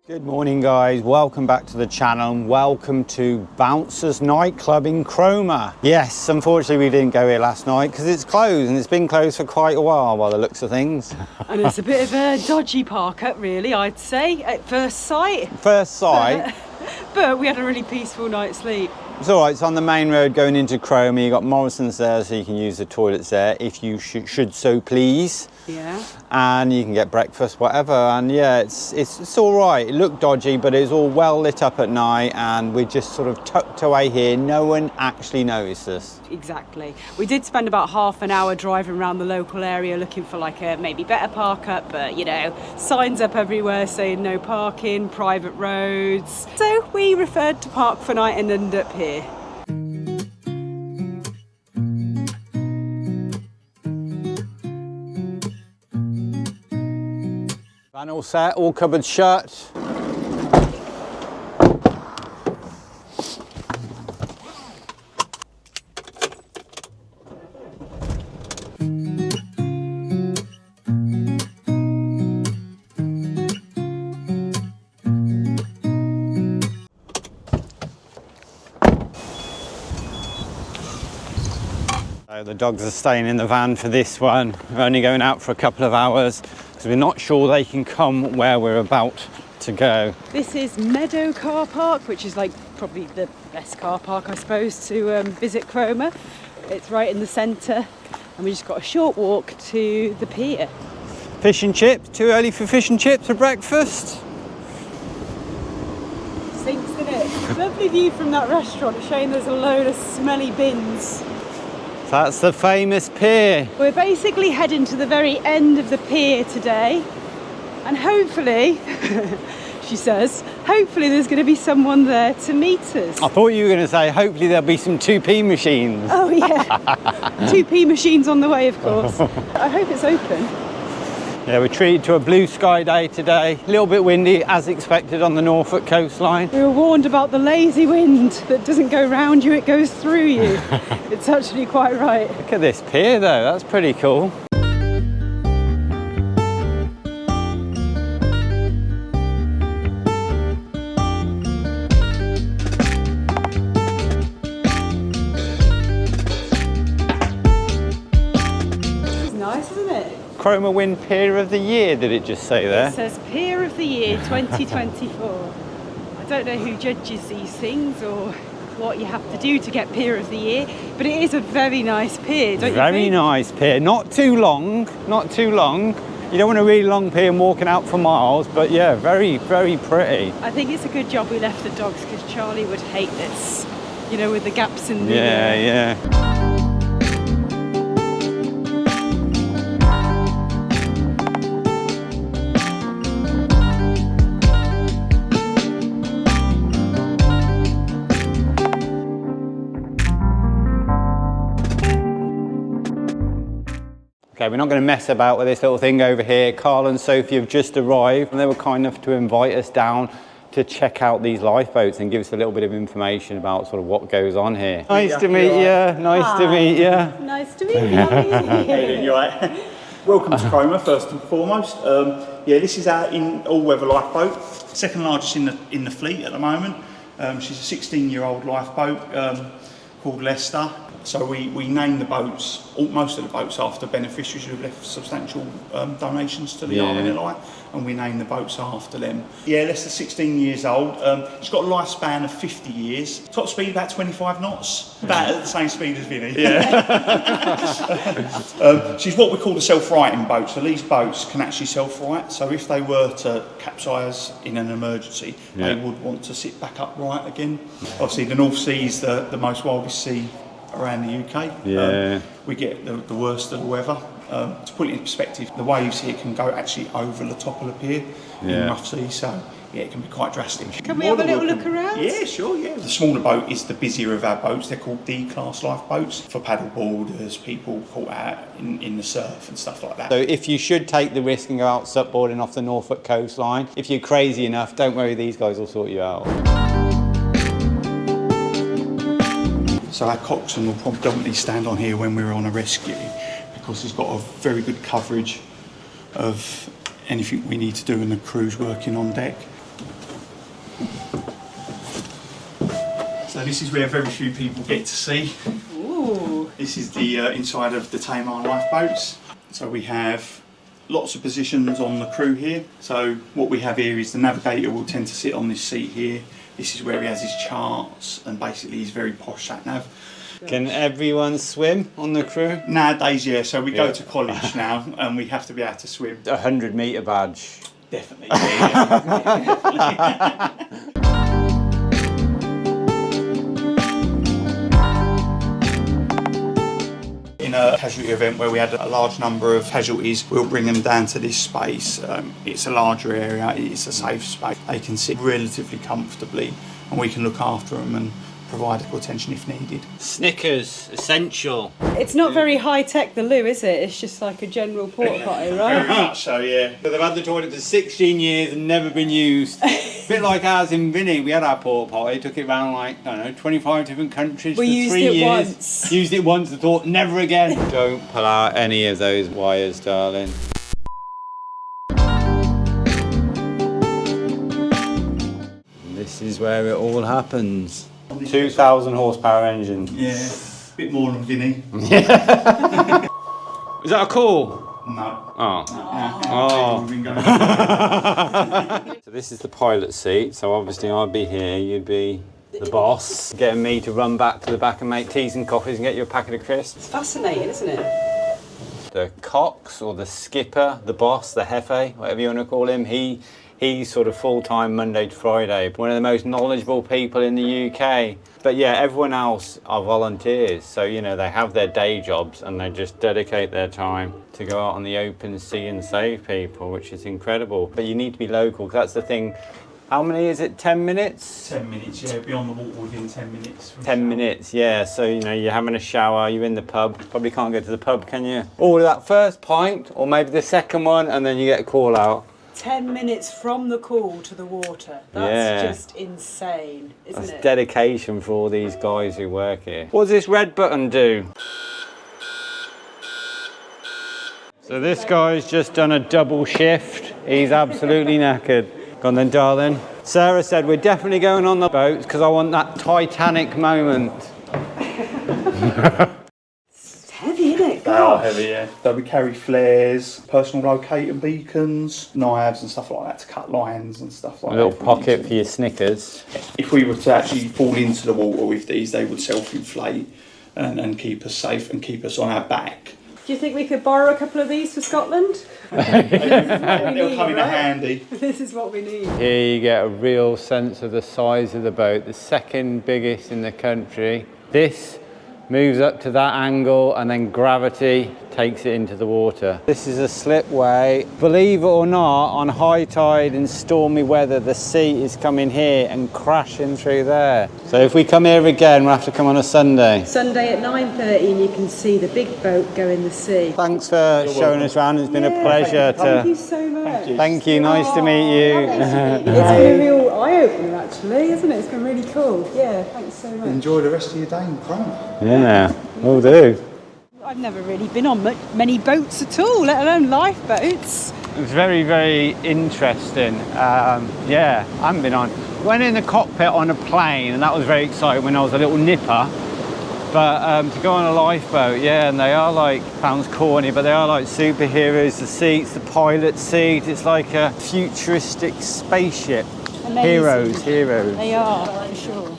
Good morning guys, welcome back to the channel and welcome to Bouncers nightclub in Cromer. Yes, unfortunately we didn't go here last night because it's closed and it's been closed for quite a while by the looks of things. And it's a bit of a dodgy park up really, I'd say, at first sight. First sight. But we had a really peaceful night's sleep. It's alright, it's on the main road going into Cromer. You've got Morrison's there so you can use the toilets there if you should so please. Yeah. And you can get breakfast, whatever, and yeah, it's all right. It looked dodgy, but it's all well lit up at night, and we're just sort of tucked away here. No one actually noticed us. Exactly. We did spend about half an hour driving around the local area looking for like a maybe better park up, but you know, signs up everywhere saying no parking, private roads. So we referred to park for night and ended up here. Van all set, all cupboards shut. So the dogs are staying in the van for this one. We're only going out for a couple of hours because we're not sure they can come where we're about to go. This is Meadow Car Park, which is like probably the best car park I suppose to visit Cromer. It's right in the centre and we just got a short walk to the pier. Fish and chips, too early for fish and chips for breakfast? Stinks, doesn't it? Lovely view from that restaurant, it's showing there's a load of smelly bins. That's the famous pier. We're basically heading to the very end of the pier today and hopefully, she says, hopefully there's going to be someone there to meet us. I thought you were going to say hopefully there'll be some 2p machines. Oh yeah, 2p machines on the way of course. I hope it's open. Yeah, we're treated to a blue sky day today. A little bit windy as expected on the Norfolk coastline. We were warned about the lazy wind that doesn't go round you, it goes through you. It's actually quite right. Look at this pier though, that's pretty cool. Cromer win Pier of the Year, did it just say there? It says Pier of the Year 2024. I don't know who judges these things or what you have to do to get Pier of the Year, but it is a very nice pier, don't you think? Very nice pier, not too long, not too long. You don't want a really long pier and walking out for miles, but yeah, very, very pretty. I think it's a good job we left the dogs because Charlie would hate this, you know, with the gaps in the... Yeah. Okay, we're not going to mess about with this little thing over here. Carl and Sophie have just arrived and they were kind enough to invite us down to check out these lifeboats and give us a little bit of information about sort of what goes on here. Nice to meet you. Nice to meet you. Nice to meet you. How are you? How you doing? You all right? Welcome to Cromer, first and foremost. Yeah, this is our all-weather lifeboat, second largest in the fleet at the moment. She's a 16-year-old lifeboat called Leicester. So we named the boats, most of the boats, after beneficiaries who have left substantial donations to the Army and the like, and we named the boats after them. Yeah, Leicester's 16 years old. It's got a lifespan of 50 years. Top speed about 25 knots, about at the same speed as Vinny. Yeah. She's what we call a self-righting boat. So these boats can actually self-right. So if they were to capsize in an emergency, they would want to sit back upright again. Obviously, the North Sea is the most wildest sea around the UK. Yeah. We get the worst of the weather. To put it in perspective, the waves here can go actually over the top of the pier in rough seas, so yeah, it can be quite drastic. Can we have a little look around? Yeah, sure, yeah. The smaller boat is the busier of our boats. They're called D-class lifeboats for paddle boarders, people caught out in the surf and stuff like that. So if you should take the risk and go out supboarding off the Norfolk coastline, if you're crazy enough, don't worry, these guys will sort you out. So our coxswain will predominantly stand on here when we're on a rescue because he's got a very good coverage of anything we need to do and the crew's working on deck. So this is where very few people get to see. Ooh. This is the inside of the Tamar lifeboats. So we have lots of positions on the crew here. So what we have here is the navigator will tend to sit on this seat here. This is where he has his charts and basically he's very posh sat nav. Can everyone swim on the crew? Nowadays, yeah. So we go to college now and we have to be able to swim. 100-metre badge. Definitely. Yeah. In a casualty event where we had a large number of casualties, we'll bring them down to this space. It's a larger area, it's a safe space. They can sit relatively comfortably and we can look after them and provide medical attention if needed. Snickers, essential. It's not very high tech, the loo, is it? It's just like a general porta potty, right? Very much so, yeah. But they've had the toilet for 16 years and never been used. A bit like ours in Vinny, we had our porta potty, took it around like, I don't know, 25 different countries for 3 years. We used it once. Used it once and thought, never again. Don't pull out any of those wires, darling. This is where it all happens. 2,000 horsepower engine. Yeah, a bit more than Vinny. Is that a call? No. Oh. Oh. So this is the pilot seat, so obviously I'd be here, you'd be the boss. Getting me to run back to the back and make teas and coffees and get you a packet of crisps. It's fascinating, isn't it? The cox or the skipper, the boss, the jefe, whatever you want to call him, he's sort of full-time Monday to Friday. One of the most knowledgeable people in the UK. But yeah, everyone else are volunteers. So, you know, they have their day jobs and they just dedicate their time to go out on the open sea and save people, which is incredible. But you need to be local, because that's the thing. How many is it, 10 minutes? 10 minutes, yeah, be on the water within 10 minutes. 10 minutes, yeah. So, you know, you're having a shower, you're in the pub. Probably can't go to the pub, can you? Or that first pint, or maybe the second one, and then you get a call out. 10 minutes from the call to the water. That's just insane, isn't That's it? dedication for all these guys who work here. What does this red button do? So this guy's just done a double shift. He's absolutely knackered. Go on then, darling. Sarah said we're definitely going on the boats because I want that Titanic moment. It's heavy, isn't it? They are heavy, yeah. So we carry flares, personal locator beacons, knives and stuff like that to cut lines and stuff like A that. little pocket for your Snickers. If we were to actually fall into the water with these, they would self-inflate and keep us safe and keep us on our back. Do you think we could borrow a couple of these for Scotland? They'll come in handy. This is what we need. Here you get a real sense of the size of the boat, the second biggest in the country. This moves up to that angle and then gravity takes it into the water. This is a slipway. Believe it or not, on high tide and stormy weather, the sea is coming here and crashing through there. So if we come here again, we'll have to come on a Sunday. Sunday at 9:30 and you can see the big boat go in the sea. Thanks for showing us around. It's been a pleasure Thank you to... so much. Thank you, nice to meet you. It's been a real eye-opener actually, isn't it? It's been really cool. Yeah, thanks so much. Enjoy the rest of your day in Cromer. Yeah, will do. I've never really been on many boats at all, let alone lifeboats. It was very, very interesting. Yeah, I haven't been on. Went in the cockpit on a plane and that was very exciting when I was a little nipper. But to go on a lifeboat, yeah, and they are like, sounds corny, but they are like superheroes. The seats, the pilot seat, it's like a futuristic spaceship. Amazing. Heroes. They are, for sure.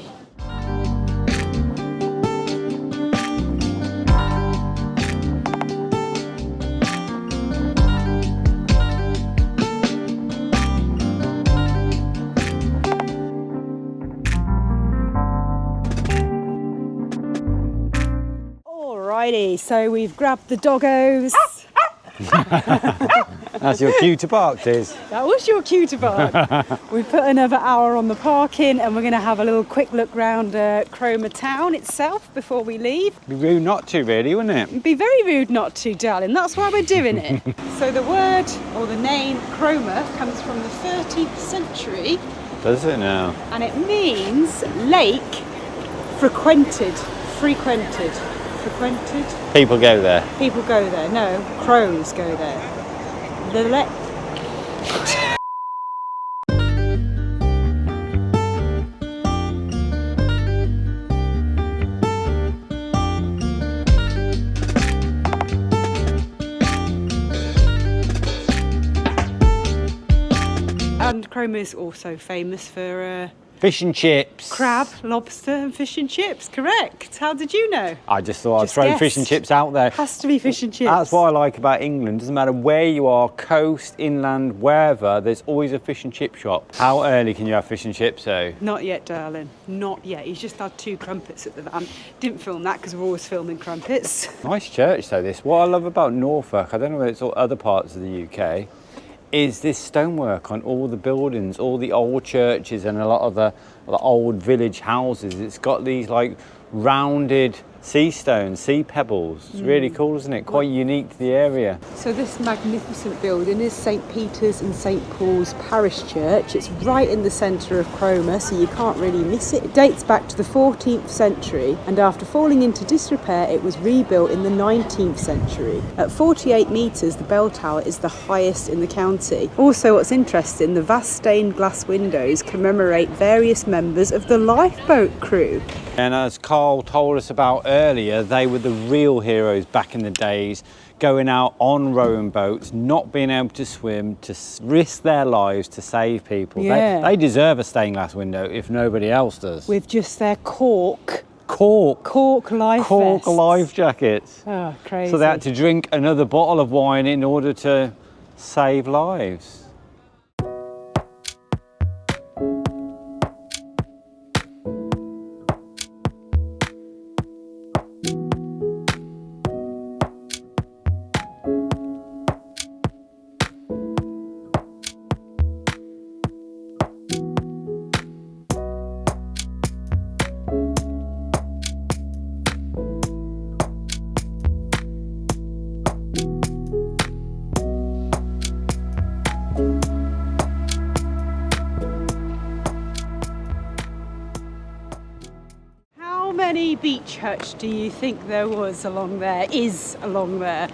Alrighty, so we've grabbed the doggos. That's your cue to bark, Diz. That was your cue to bark. We've put another hour on the parking and we're going to have a little quick look round Cromer town itself before we leave. Be rude not to, really, wouldn't it? It'd be very rude not to, darling. That's why we're doing it. So the word or the name Cromer comes from the 13th century. Does it now? And it means lake frequented. Frequented. People go there. People go there. No, crows go there. The Cromer is also famous for Fish and chips. crab, lobster and fish and chips, correct. How did you know? I just thought I'd Just throw fish and guessed. chips out there. Has to be fish and chips. That's what I like about England. Doesn't matter where you are, coast, inland, wherever, there's always a fish and chip shop. How early can you have fish and chips though? Not yet, darling. Not yet. He's just had 2 crumpets at the van. Didn't film that because we're always filming crumpets. Nice church though this. What I love about Norfolk, I don't know whether it's all other parts of the UK, is this stonework on all the buildings, all the old churches and a lot of the old village houses. It's got these like rounded sea stones, sea pebbles. It's really cool, isn't it? Quite unique to the area. So this magnificent building is St Peter's and St Paul's Parish Church. It's right in the centre of Cromer, so you can't really miss it. It dates back to the 14th century, and after falling into disrepair, it was rebuilt in the 19th century. At 48 metres, the bell tower is the highest in the county. Also, what's interesting, the vast stained glass windows commemorate various members of the lifeboat crew. And as Carl told us about earlier, they were the real heroes back in the days, going out on rowing boats, not being able to swim, to risk their lives to save people. Yeah. They deserve a stained glass window if nobody else does. With just their cork Cork life vests. life jackets. Oh, crazy. So they had to drink another bottle of wine in order to save lives. How many beach huts do you think there was along there, is along there?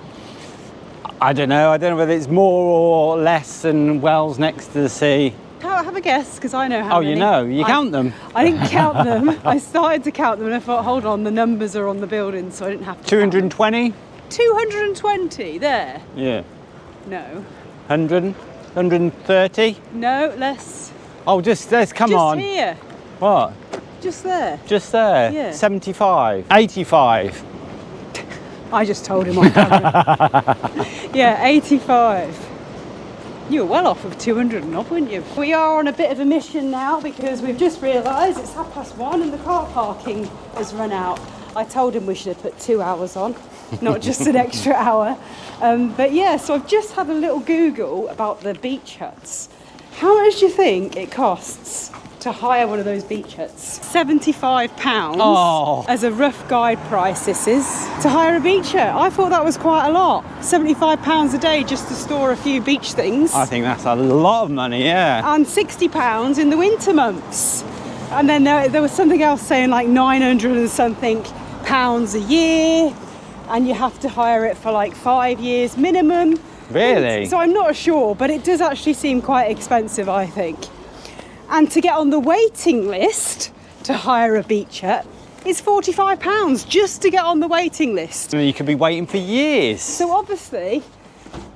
I don't know whether it's more or less than wells next to the sea. Have a guess, because I know how Oh, many. you know, you count them. I didn't count them. I started to count them and I thought, hold on, the numbers are on the building, so I didn't have to 220? 220, there. Yeah. No. 100? 130? No, less. Oh, let's come Just on. here. What? Just there. Just there? Yeah. 75? 85? I just told him on camera. Yeah, 85. You were well off of 200 and off, weren't you? We are on a bit of a mission now because we've just realised it's 1:30 and the car parking has run out. I told him we should have put 2 hours on, not just an extra hour. But yeah, so I've just had a little Google about the beach huts. How much do you think it costs to hire one of those beach huts? £75 Oh. as a rough guide price this is to hire a beach hut. I thought that was quite a lot. £75 a day just to store a few beach things. I think that's a lot of money, yeah. And £60 in the winter months. And then there was something else saying like 900 and something pounds a year, and you have to hire it for like 5 years minimum. Really? So I'm not sure, but it does actually seem quite expensive, I think. And to get on the waiting list to hire a beach hut is £45 just to get on the waiting list. You could be waiting for years. So obviously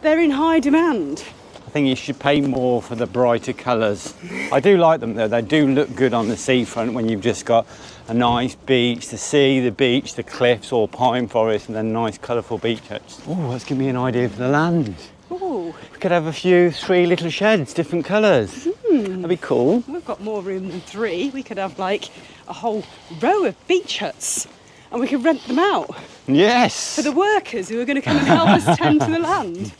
they're in high demand. I think you should pay more for the brighter colours. I do like them though, they do look good on the seafront when you've just got a nice beach, the sea, the beach, the cliffs or pine forest and then nice colourful beach huts. Oh, that's giving me an idea for the land. Ooh, We could have a few 3 little sheds, different colours. That'd be cool. we've got more room than 3. We could have like a whole row of beach huts and we could rent them out Yes. for the workers who are going to come and help us tend to the land.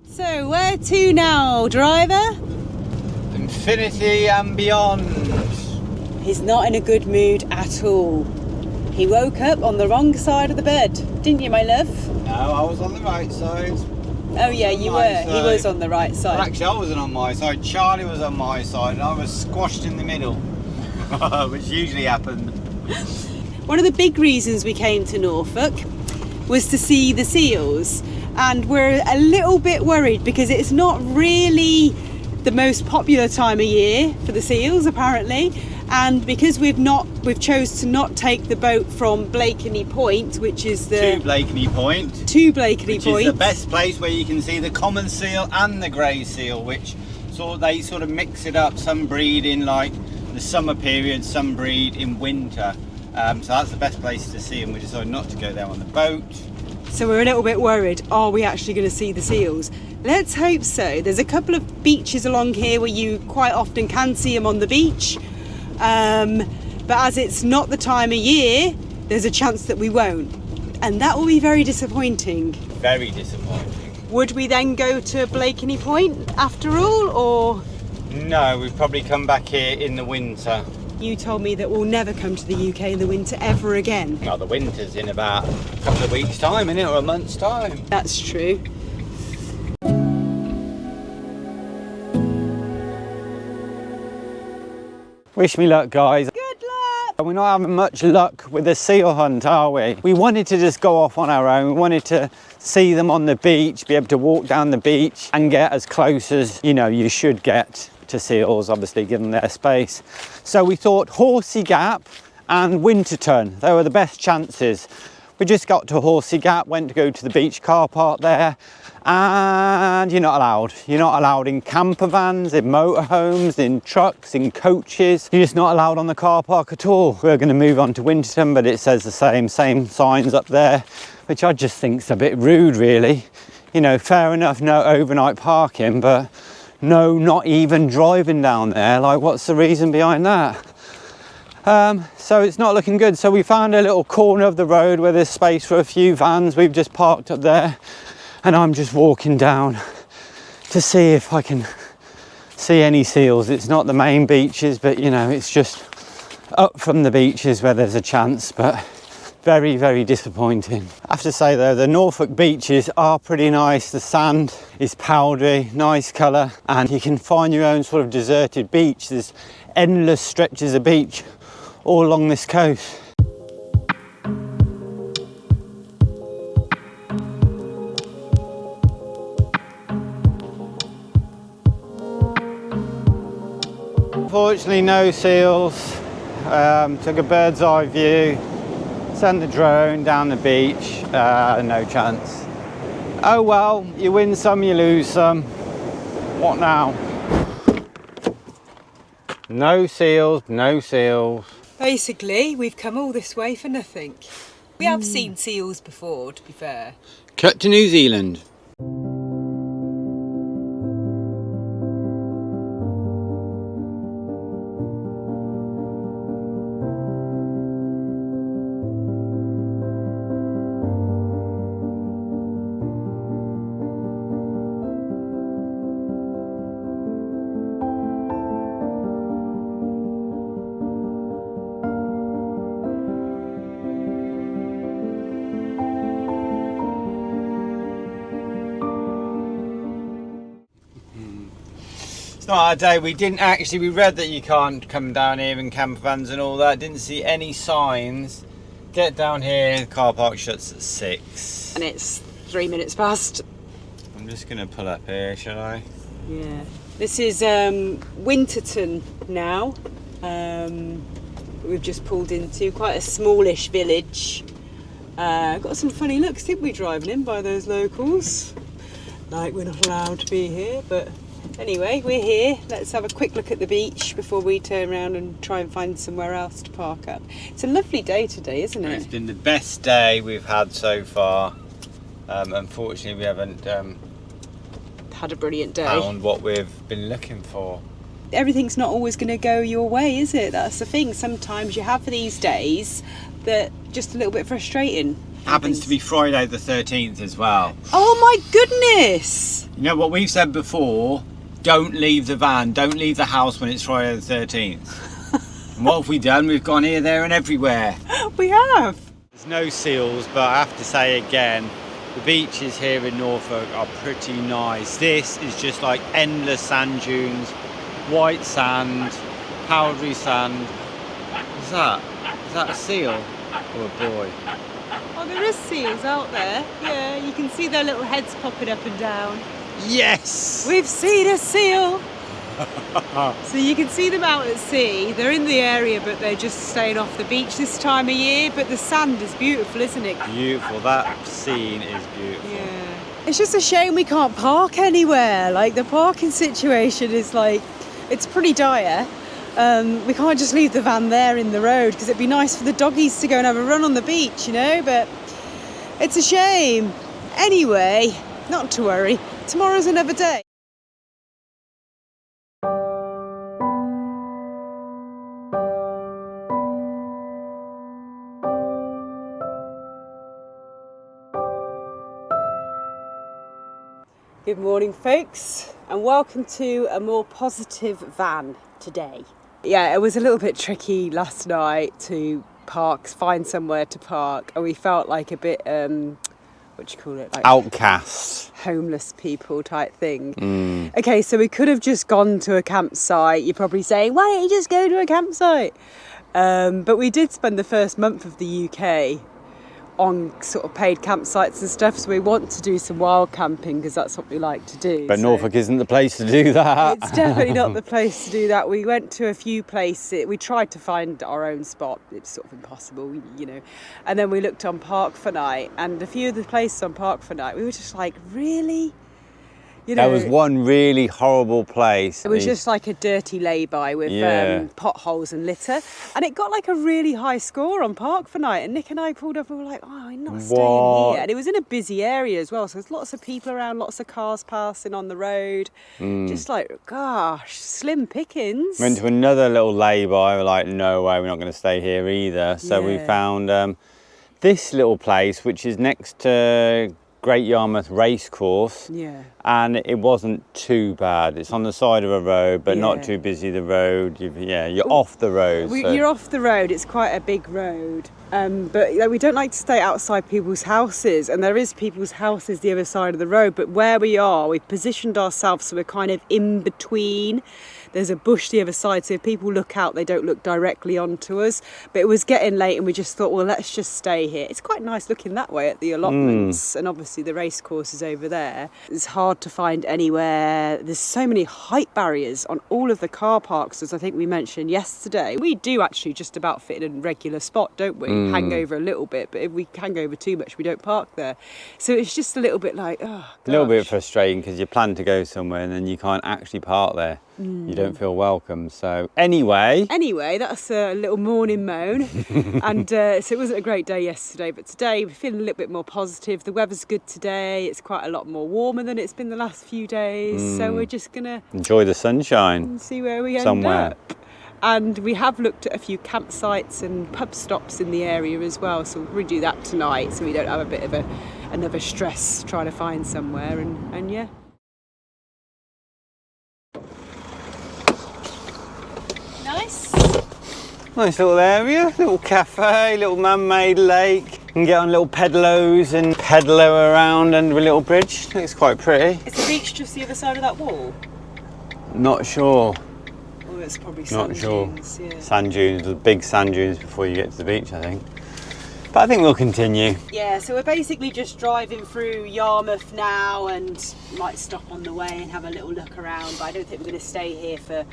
So where to now, driver? Infinity and beyond. He's not in a good mood at all. He woke up on the wrong side of the bed, didn't you, my love? No, I was on the right side. Oh yeah, you were. He was on the right Well, side. actually, I wasn't on my side. Charlie was on my side, and I was squashed in the middle, which usually happened. One of the big reasons we came to Norfolk was to see the seals, and we're a little bit worried because it's not really the most popular time of year for the seals, apparently. And because we've chose to not take the boat from Blakeney Point, which is To Blakeney Point. to Blakeney Which Point. is the best place where you can see the common seal and the grey seal, which So they sort of mix it up. Some breed in like the summer period, some breed in winter. So that's the best place to see them. We decided not to go there on the boat. So we're a little bit worried. Are we actually going to see the seals? Let's hope so. There's a couple of beaches along here where you quite often can see them on the beach. But as it's not the time of year, there's a chance that we won't. And that will be very disappointing. Very disappointing. Would we then go to Blakeney Point after all, or? No, we'd probably come back here in the winter. You told me that we'll never come to the UK in the winter ever again. Well, the winter's in about a couple of weeks' time, innit, or a month's time. That's true. Wish me luck, guys. Good luck! We're not having much luck with the seal hunt, are we? We wanted to just go off on our own. We wanted to see them on the beach, be able to walk down the beach and get as close as, you know, you should get to seals, obviously, give them their space. So we thought Horsey Gap and Winterton, they were the best chances. We just got to Horsey Gap, went to go to the beach car park there, and you're not allowed. You're not allowed in camper vans, in motorhomes, in trucks, in coaches. You're just not allowed on the car park at all. We're going to move on to Winterton, but it says the same signs up there, which I just think's a bit rude, really. You know, fair enough, no overnight parking, but no, not even driving down there. Like, what's the reason behind that? So it's not looking good. So we found a little corner of the road where there's space for a few vans. We've just parked up there and I'm just walking down to see if I can see any seals. It's not the main beaches, but you know, it's just up from the beaches where there's a chance, but very, very disappointing. I have to say though, the Norfolk beaches are pretty nice. The sand is powdery, nice colour, and you can find your own sort of deserted beach. There's endless stretches of beach all along this coast. Unfortunately, no seals. Took a bird's eye view, sent the drone down the beach, no chance. Oh well, you win some, you lose some. What now? No seals, no seals. Basically, we've come all this way for nothing. We have seen seals before, to be fair. Cut to New Zealand. It's not our day. We read that you can't come down here in camper vans and all that. Didn't see any signs. Get down here, the car park shuts at 6. And it's 3 minutes past. I'm just gonna pull up here, shall I? Yeah. This is Winterton now. We've just pulled into quite a smallish village. Got some funny looks, didn't we, driving in by those locals? Like we're not allowed to be here, but anyway, we're here. Let's have a quick look at the beach before we turn around and try and find somewhere else to park up. It's a lovely day today, isn't it? It's been the best day we've had so far. Unfortunately, we haven't had a brilliant day. found what we've been looking for. Everything's not always going to go your way, is it? That's the thing. Sometimes you have these days that just a little bit frustrating. Happens to be Friday the 13th as well. Oh my goodness! You know what we've said before? Don't leave the van, don't leave the house when it's Friday the 13th. And what have we done? We've gone here, there and everywhere. We have. There's no seals, but I have to say again, the beaches here in Norfolk are pretty nice. This is just like endless sand dunes, white sand, powdery sand. What's that? Is that a seal or a buoy? Oh, there is seals out there. Yeah, you can see their little heads popping up and down. Yes! We've seen a seal! So you can see them out at sea. They're in the area, but they're just staying off the beach this time of year. But the sand is beautiful, isn't it? Beautiful. That scene is beautiful. Yeah. It's just a shame we can't park anywhere. Like, the parking situation is like, it's pretty dire. We can't just leave the van there in the road because it'd be nice for the doggies to go and have a run on the beach, you know, but it's a shame. Anyway, not to worry. Tomorrow's another day. Good morning, folks, and welcome to a more positive van today. Yeah, it was a little bit tricky last night to find somewhere to park, and we felt like a bit, what do you call it? Like Outcasts. Homeless people type thing. Okay, so we could have just gone to a campsite. You're probably saying, why don't you just go to a campsite? But we did spend the first month of the UK on sort of paid campsites and stuff, so we want to do some wild camping because that's what we like to do. But Norfolk isn't the place to do that. It's definitely not the place to do that. We went to a few places. We tried to find our own spot. It's sort of impossible, you know. And then we looked on Park for Night, and a few of the places on Park for Night, we were just like, really? You know, there was one really horrible place. It was just like a dirty lay-by with potholes and litter. And it got like a really high score on Park for Night. And Nick and I pulled up and we were like, oh, I'm not staying here. And it was in a busy area as well. So there's lots of people around, lots of cars passing on the road. Just like, gosh, slim pickings. Went to another little lay-by. We're like, no way, we're not going to stay here either. So we found this little place, which is next to Great Yarmouth Racecourse, and it wasn't too bad. It's on the side of a road, but not too busy. The road, you're off the road. You're off the road. It's quite a big road, but we don't like to stay outside people's houses, and there is people's houses the other side of the road. But where we are, we've positioned ourselves so we're kind of in between. There's a bush the other side, so if people look out, they don't look directly onto us. But it was getting late, and we just thought, well, let's just stay here. It's quite nice looking that way at the allotments, and obviously the race course is over there. It's hard to find anywhere. There's so many height barriers on all of the car parks, as I think we mentioned yesterday. We do actually just about fit in a regular spot, don't we? Hang over a little bit, but if we hang over too much, we don't park there. So it's just a little bit like, oh, gosh. A little bit frustrating because you plan to go somewhere and then you can't actually park there. You don't feel welcome. So anyway, that's a little morning moan. And so it wasn't a great day yesterday, but today we're feeling a little bit more positive. The weather's good today. It's quite a lot more warmer than it's been the last few days. So we're just gonna enjoy the sunshine and see where we end up. And we have looked at a few campsites and pub stops in the area as well. So we'll redo that tonight, so we don't have a bit of another stress trying to find somewhere. And yeah. Nice little area, little cafe, little man-made lake. You can get on little pedalos and pedalo around under a little bridge. Looks quite pretty. Is the beach just the other side of that wall? Not sure. Oh, it's probably sand dunes. Yeah. Sand dunes, the big sand dunes before you get to the beach, I think. But I think we'll continue. Yeah, so we're basically just driving through Yarmouth now and might stop on the way and have a little look around. But I don't think we're going to stay here for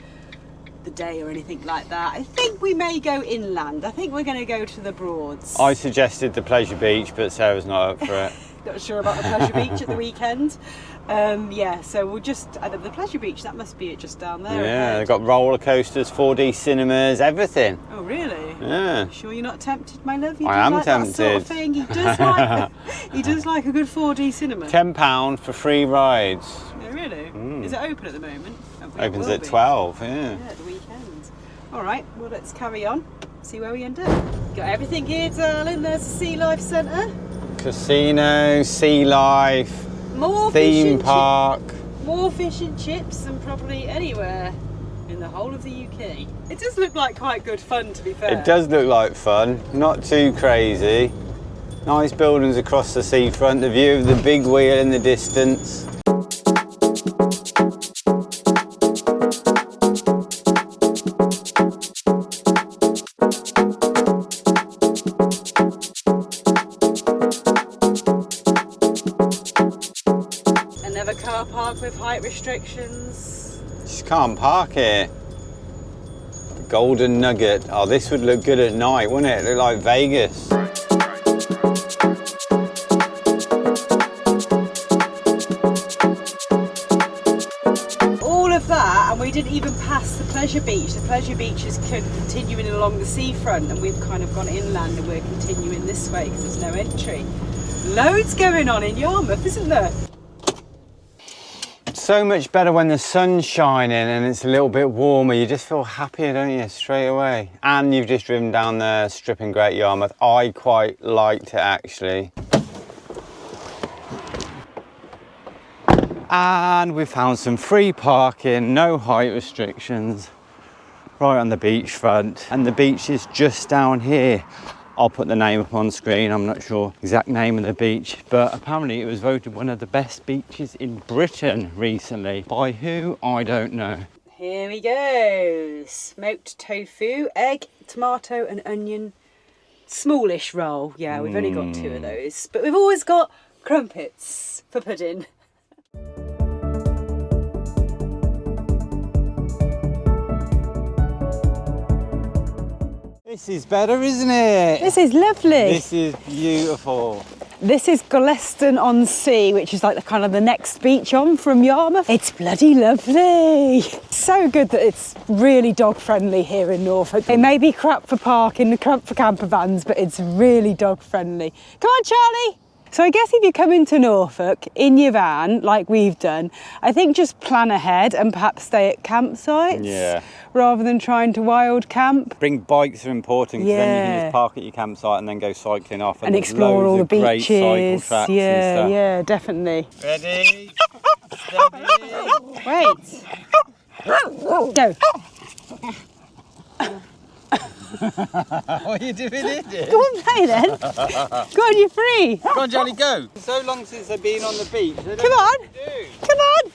the day or anything like that. I think we may go inland. I think we're going to go to the Broads. I suggested the Pleasure Beach, but Sarah's not up for it. Not sure about the Pleasure Beach at the weekend. So we'll just the Pleasure Beach, that must be it just down there. Yeah, they've got roller coasters, 4D cinemas, everything. Oh really? Yeah. You sure you're not tempted, my love? I am tempted. That sort of thing. He does like a good 4D cinema. £10 for free rides. Oh really? Is it open at the moment? Opens at 12, yeah. Yeah, at the weekend. All right, well let's carry on, see where we end up. Got everything here, darling. There's the Sea Life Centre. Casino, sea life, more theme park. More fish and chips than probably anywhere in the whole of the UK. It does look like quite good fun, to be fair. It does look like fun, not too crazy. Nice buildings across the seafront, the view of the big wheel in the distance. Car park with height restrictions. Just can't park here. The Golden Nugget. Oh, this would look good at night, wouldn't it? Look like Vegas. didn't even pass the pleasure beach. The pleasure beach is continuing along the seafront, and we've kind of gone inland and we're continuing this way because there's no entry. Loads going on in Yarmouth, isn't there? So much better when the sun's shining and it's a little bit warmer. You just feel happier, don't you, straight away? And you've just driven down the strip in Great Yarmouth. I quite liked it, actually. And we found some free parking, no height restrictions, right on the beachfront. And the beach is just down here. I'll put the name up on screen. I'm not sure exact name of the beach, but apparently it was voted one of the best beaches in Britain recently. By who? I don't know. Here we go. Smoked tofu, egg, tomato and onion, smallish roll. Yeah, we've only got 2 of those, but we've always got crumpets for pudding. This is better, isn't it? This is lovely. This is beautiful. This is Golleston-on-Sea, which is like the kind of the next beach on from Yarmouth. It's bloody lovely. So good that it's really dog friendly here in Norfolk. It may be crap for parking, crap for camper vans, but it's really dog friendly. Come on, Charlie. So I guess if you come into Norfolk in your van, like we've done, I think just plan ahead and perhaps stay at campsites rather than trying to wild camp. Bring bikes are important because then you can just park at your campsite and then go cycling off and explore all the beaches. Great cycle tracks and stuff. Yeah, definitely. Ready? Steady. Wait. Go. What are you doing here, dear? Go on, play then. Go on, you're free. Come on, Johnny, go. So long since they've been on the beach. They don't Come know on. what to do. Come on.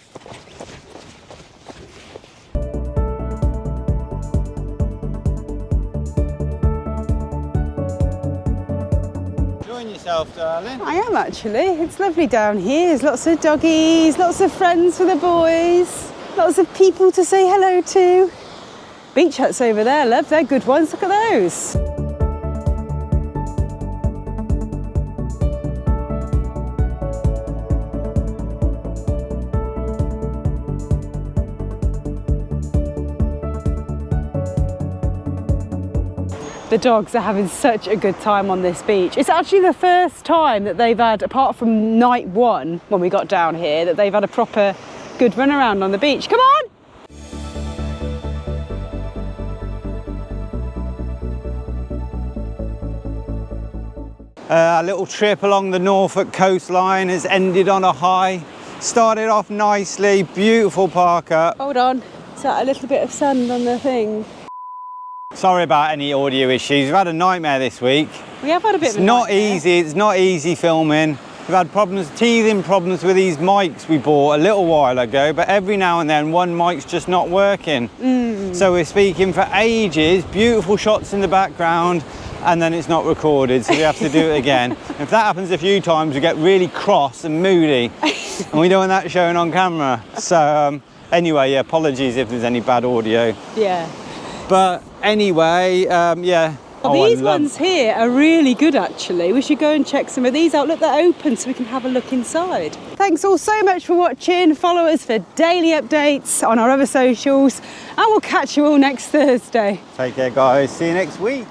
Enjoying yourself, darling? I am actually. It's lovely down here. There's lots of doggies, lots of friends for the boys, lots of people to say hello to. Beach huts over there, love. They're good ones. Look at those. The dogs are having such a good time on this beach. It's actually the first time that they've had, apart from night 1 when we got down here, that they've had a proper good run around on the beach. Come on! Our little trip along the Norfolk coastline has ended on a high. Started off nicely, beautiful park up. Hold on, is that a little bit of sand on the thing? Sorry about any audio issues. We've had a nightmare this week. We have had a bit of a nightmare. It's not easy filming. We've had teething problems with these mics we bought a little while ago, but every now and then one mic's just not working. So we're speaking for ages, beautiful shots in the background, and then it's not recorded, so we have to do it again. If that happens a few times, we get really cross and moody, and we don't want that showing on camera. So anyway, yeah, apologies if there's any bad audio. Yeah. But anyway, yeah. Well, these ones here are really good, actually. We should go and check some of these out. Look, they're open, so we can have a look inside. Thanks all so much for watching. Follow us for daily updates on our other socials, and we'll catch you all next Thursday. Take care, guys. See you next week.